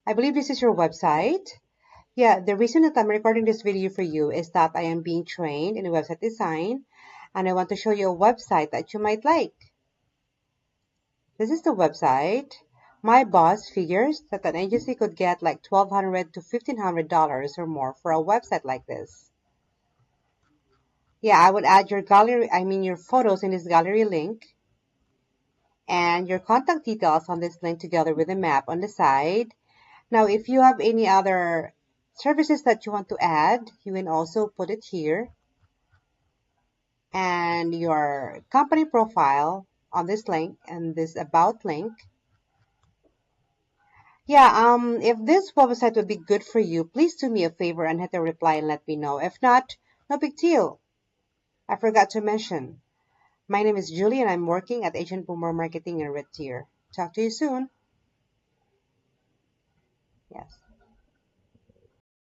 I believe this is your website. Yeah, the reason that I'm recording this video for you is that I am being trained in website design, and I want to show you a website that you might like. This is the website. My boss figures that an agency could get like $1,200 to $1,500 or more for a website like this. Yeah, I would add your gallery, your photos in this gallery link and your contact details on this link together with a map on the side. Now, if you have any other services that you want to add, you can also put it here, and your company profile on this link and this about link. Yeah, if this website would be good for you, please do me a favor and hit a reply and let me know. If not, no big deal. I forgot to mention, my name is Julie and I'm working at Agent Boomer Marketing in Red Tier. Talk to you soon. Yes.